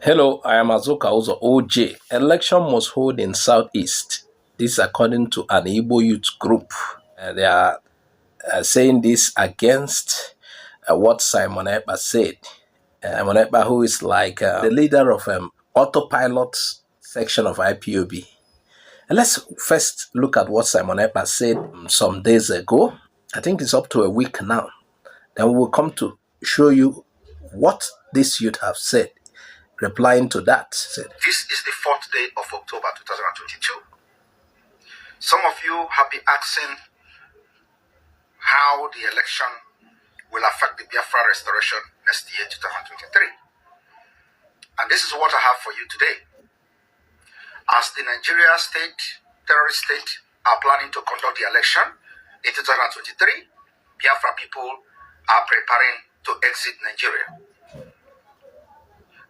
Hello, I am Azuka Uzo OJ. Election must hold in Southeast. This according to an Igbo youth group. They are saying this against what Simon Ekpa said. Simon Ekpa, who is like the leader of autopilot section of IPOB. And let's first look at what Simon Ekpa said some days ago. I think it's up to a week now. Then we'll come to show you what this youth have said. Replying to that, said, "This is the 4th day of October 2022. Some of you have been asking how the election will affect the Biafra restoration next year, 2023. And this is what I have for you today. As the Nigeria terrorist state, are planning to conduct the election in 2023, Biafra people are preparing to exit Nigeria.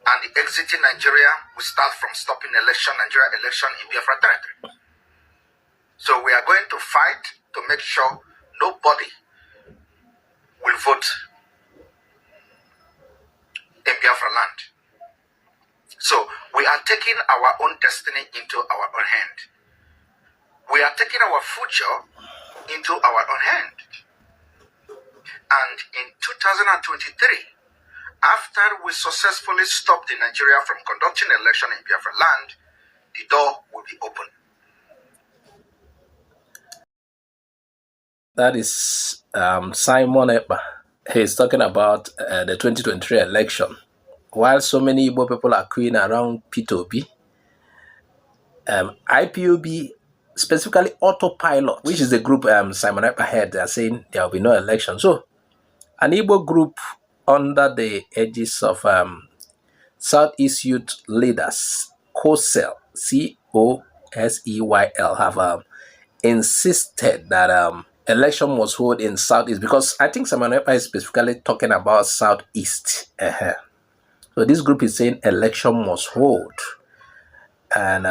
And the exiting Nigeria will start from stopping Nigeria election in Biafra territory. So we are going to fight to make sure nobody will vote in Biafra land. So we are taking our own destiny into our own hand. We are taking our future into our own hand. And in 2023, after we successfully stop the Nigeria from conducting election in Biafra land, the door will be open. That is Simon Ekpa. He's talking about the 2023 election. While so many Igbo people are queuing around P2B, IPOB, specifically Autopilot, which is the group Simon Ekpa head, they are saying there will be no election. So, an Igbo group under the edges of Southeast Youth Leaders, COSEL, COSEYL, have insisted that election must hold in Southeast, because I think Simon Ekpa is specifically talking about Southeast. So this group is saying election must hold. And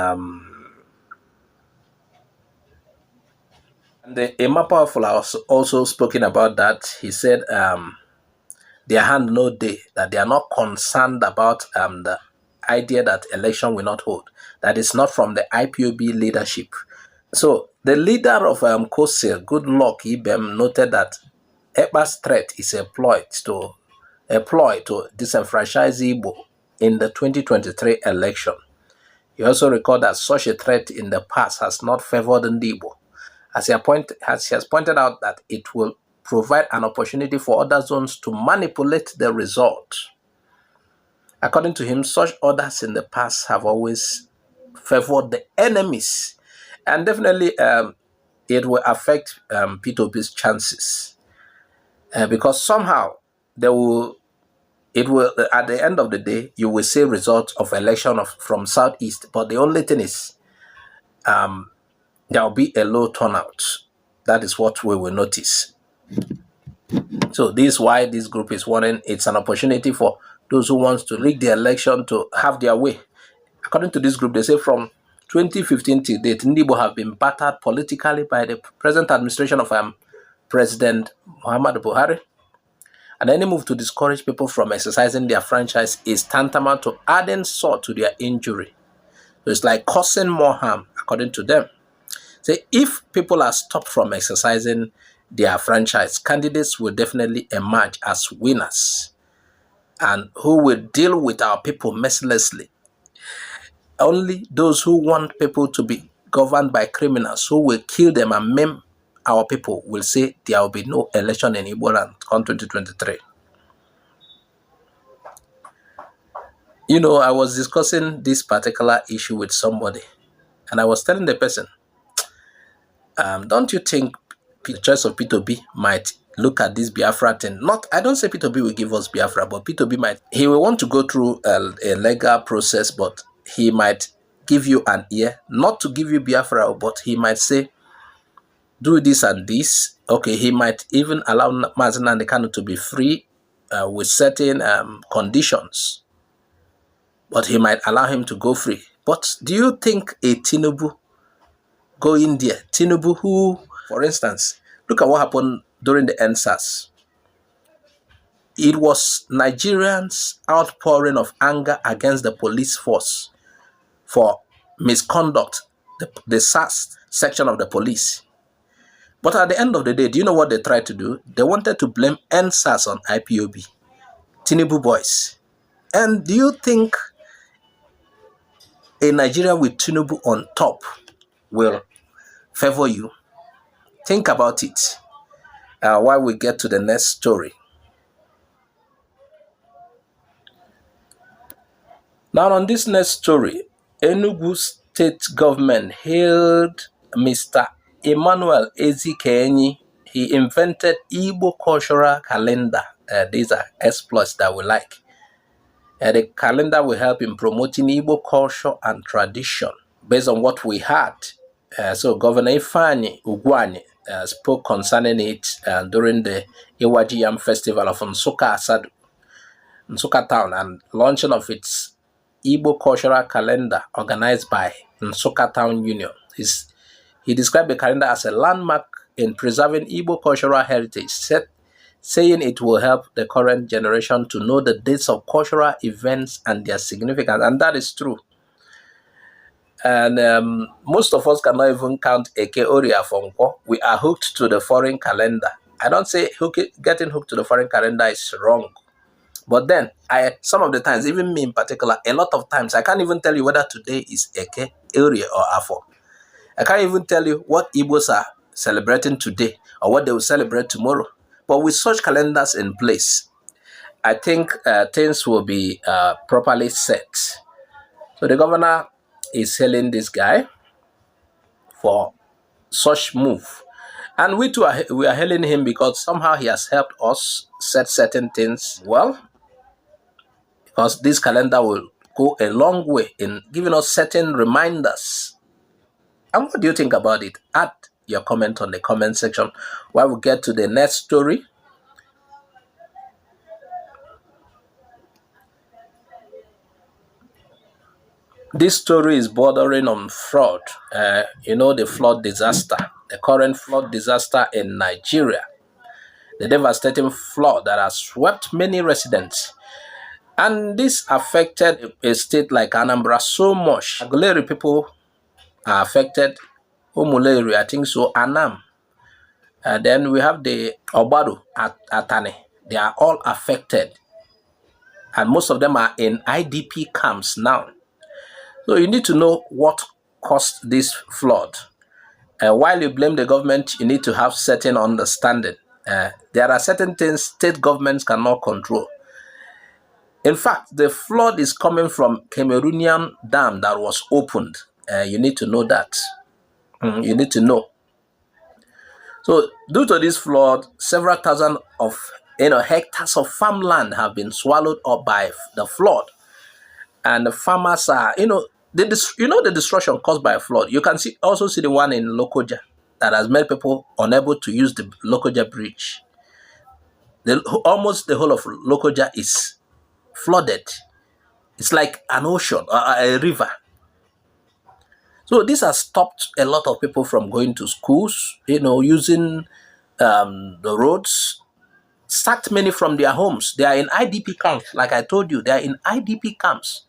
the Emma Powerful has also spoken about that. He said their hand no day, that they are not concerned about the idea that election will not hold. That is not from the IPOB leadership. So the leader of COSEL, Goodluck Ibem, noted that Ekpa's threat is a ploy to disenfranchise Igbo in the 2023 election. He also recalled that such a threat in the past has not favored Igbo, as he has pointed out that it will provide an opportunity for other zones to manipulate the result. According to him, such orders in the past have always favored the enemies, and definitely it will affect P2B's chances, because somehow at the end of the day, you will see results of election from Southeast, but the only thing is there will be a low turnout. That is what we will notice. So this is why this group is warning it's an opportunity for those who want to rig the election to have their way. According to this group, they say from 2015 to date, Igbo have been battered politically by the present administration of President Muhammadu Buhari. And any move to discourage people from exercising their franchise is tantamount to adding salt to their injury. So it's like causing more harm, according to them. So if people are stopped from exercising their franchise, candidates will definitely emerge as winners, and who will deal with our people mercilessly. Only those who want people to be governed by criminals who will kill them and maim our people will say there will be no election in Igbo land on 2023. You know, I was discussing this particular issue with somebody, and I was telling the person, don't you think the choice of P2B might look at this Biafra thing? I don't say P2B will give us Biafra, but P2B he will want to go through a legal process, but he might give you an ear, not to give you Biafra, but he might say, do this and this. Okay, he might even allow Mazi Nnamdi Kanu to be free with certain conditions, but he might allow him to go free. But do you think a Tinubu go in there? Tinubu, who, for instance, look at what happened during the NSAS. it was Nigerians' outpouring of anger against the police force for misconduct, the SAS section of the police. But at the end of the day, do you know what they tried to do? They wanted to blame NSAS on IPOB, Tinubu boys. And do you think a Nigeria with Tinubu on top will favor you? Think about it while we get to the next story. Now, on this next story, Enugu state government hailed Mr. Emmanuel Ezikenyị. He invented Igbo cultural calendar. These are exploits that we like. The calendar will help in promoting Igbo culture and tradition based on what we had. So Governor Ifeanyi Ugwuanyi spoke concerning it during the Iwaji Yam Festival of Nsukka Town and launching of its Igbo cultural calendar organized by Nsukka Town Union. He described the calendar as a landmark in preserving Igbo cultural heritage, saying it will help the current generation to know the dates of cultural events and their significance. And that is true. And most of us cannot even count Eke Oria Fonko. We are hooked to the foreign calendar. I don't say getting hooked to the foreign calendar is wrong. But then, some of the times, even me in particular, a lot of times, I can't even tell you whether today is Eke, Oria, or Afo. I can't even tell you what Igbos are celebrating today or what they will celebrate tomorrow. But with such calendars in place, I think things will be properly set. So the governor is hailing this guy for such move. And we too we are hailing him because somehow he has helped us set certain things well. Because this calendar will go a long way in giving us certain reminders. And what do you think about it? Add your comment on the comment section while we get to the next story. This story is bordering on fraud. You know, the flood disaster, the current flood disaster in Nigeria, the devastating flood that has swept many residents. And this affected a state like Anambra so much. Aguleri people are affected. Umuleri, I think so, Anam. And then we have the Obadu Atane. They are all affected. And most of them are in IDP camps now. So you need to know what caused this flood. While you blame the government, you need to have certain understanding. There are certain things state governments cannot control. In fact, the flood is coming from Cameroonian Dam that was opened. You need to know that. You need to know. So due to this flood, several thousand of hectares of farmland have been swallowed up by the flood. And the farmers are, the destruction caused by a flood. You can also see the one in Lokoja that has made people unable to use the Lokoja bridge. Almost the whole of Lokoja is flooded. It's like an ocean, a river. So this has stopped a lot of people from going to schools, using the roads, sacked many from their homes. They are in IDP camps. Like I told you, they are in IDP camps.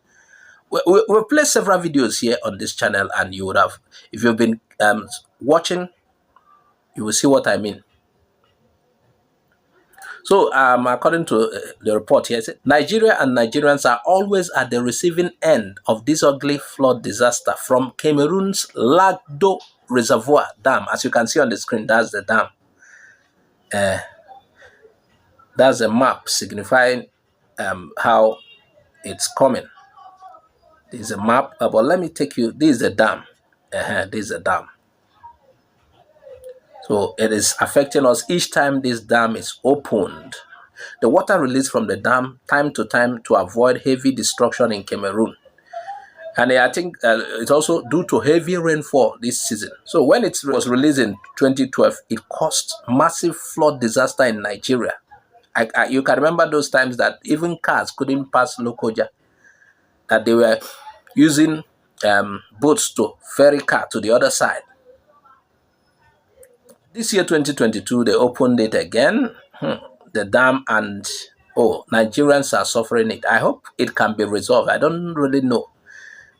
We'll play several videos here on this channel, and you would have, if you've been watching, you will see what I mean. So, according to the report here, Nigeria and Nigerians are always at the receiving end of this ugly flood disaster from Cameroon's Lagdo Reservoir Dam. As you can see on the screen, that's the dam. That's a map signifying how it's coming. This is a map, but let me take you. This is the dam. This is the dam. So it is affecting us each time this dam is opened. The water released from the dam time to time to avoid heavy destruction in Cameroon. And I think it's also due to heavy rainfall this season. So when it was released in 2012, it caused massive flood disaster in Nigeria. You can remember those times that even cars couldn't pass Lokoja, that they were using boats to ferry car to the other side. This year, 2022, they opened it again, the dam, and oh, Nigerians are suffering it. I hope it can be resolved. I don't really know,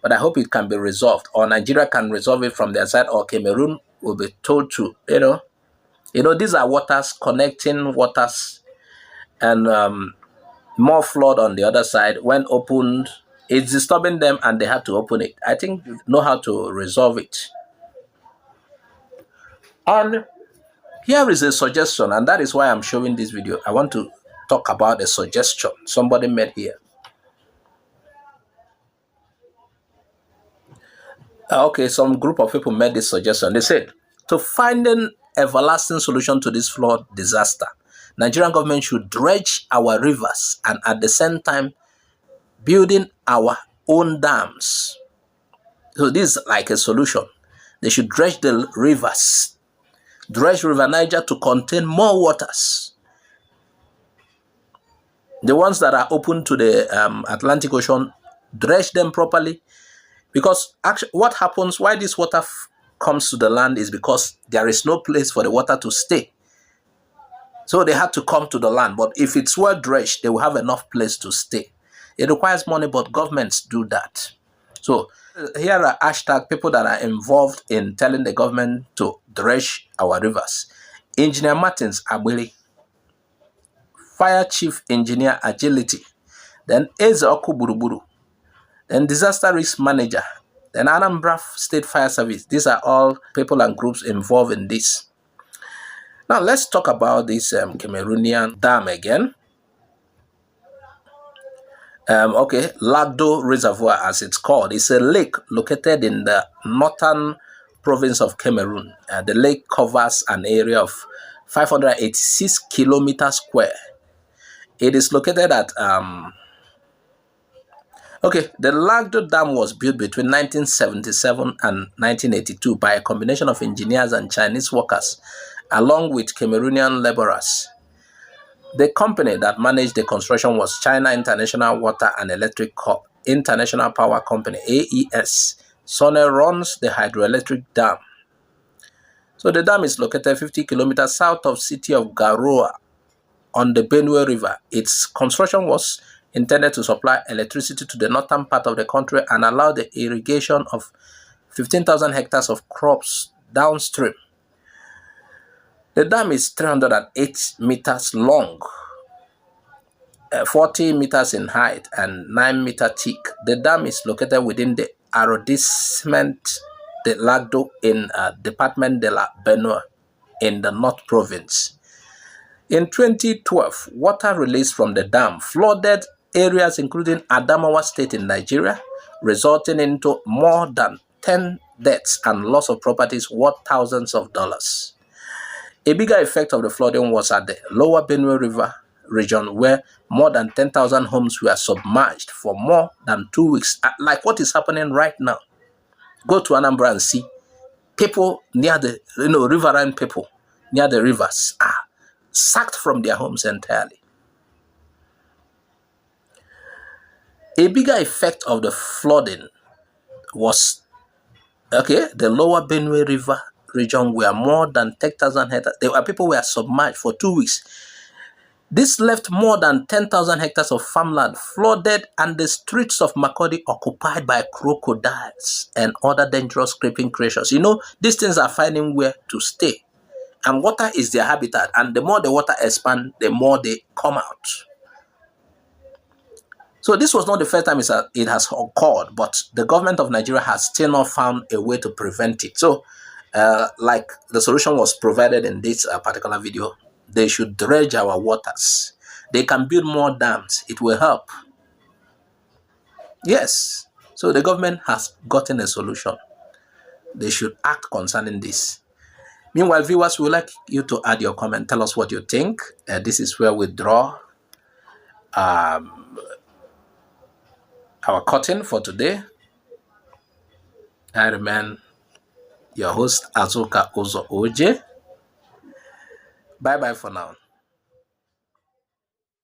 but I hope it can be resolved, or Nigeria can resolve it from their side, or Cameroon will be told to, these are waters, connecting waters, and more flood on the other side. When opened, it's disturbing them and they have to open it. I think you know how to resolve it. And here is a suggestion, and that is why I'm showing this video. I want to talk about a suggestion somebody made here. Okay, some group of people made this suggestion. They said, to find an everlasting solution to this flood disaster, Nigerian government should dredge our rivers and at the same time building our own dams. So this is like a solution. They should dredge the rivers, dredge River Niger to contain more waters. The ones that are open to the Atlantic Ocean, dredge them properly. Because actually, what happens, why this water comes to the land is because there is no place for the water to stay. So they had to come to the land. But if it's well dredged, they will have enough place to stay. It requires money, but governments do that. So here are hashtag people that are involved in telling the government to dredge our rivers. Engineer Martins Abili, Fire Chief Engineer Agility, then Eze Oku Buruburu, then Disaster Risk Manager, then Anambra State Fire Service. These are all people and groups involved in this. Now let's talk about this Cameroonian dam again. Okay, Lagdo Reservoir, as it's called, is a lake located in the northern province of Cameroon. The lake covers an area of 586 kilometers square. It is located at the Lagdo Dam was built between 1977 and 1982 by a combination of engineers and Chinese workers, along with Cameroonian laborers. The company that managed the construction was China International Water and Electric International Power Company, AES. Sone runs the hydroelectric dam. So the dam is located 50 kilometers south of city of Garoua on the Benue River. Its construction was intended to supply electricity to the northern part of the country and allow the irrigation of 15,000 hectares of crops downstream. The dam is 308 meters long, 40 meters in height, and 9 meters thick. The dam is located within the arrondissement de Lagdo in Department de la Benue in the North Province. In 2012, water released from the dam flooded areas including Adamawa State in Nigeria, resulting into more than 10 deaths and loss of properties worth thousands of dollars. A bigger effect of the flooding was at the lower Benue River region, where more than 10,000 homes were submerged for more than 2 weeks, like what is happening right now. Go to Anambra and see people near the riverine people near the rivers are sacked from their homes entirely. A bigger effect of the flooding was the lower Benue River region, where more than 10,000 hectares, people were submerged for 2 weeks. This left more than 10,000 hectares of farmland flooded and the streets of Makurdi occupied by crocodiles and other dangerous creeping creatures. These things are finding where to stay. And water is their habitat. And the more the water expands, the more they come out. So this was not the first time it has occurred, but the government of Nigeria has still not found a way to prevent it. So like the solution was provided in this particular video, they should dredge our waters. They can build more dams. It will help. Yes. So the government has gotten a solution. They should act concerning this. Meanwhile, viewers, we would like you to add your comment. Tell us what you think. This is where we draw our curtain for today. I remain your host, Azuka Ozo Oje. Bye-bye for now.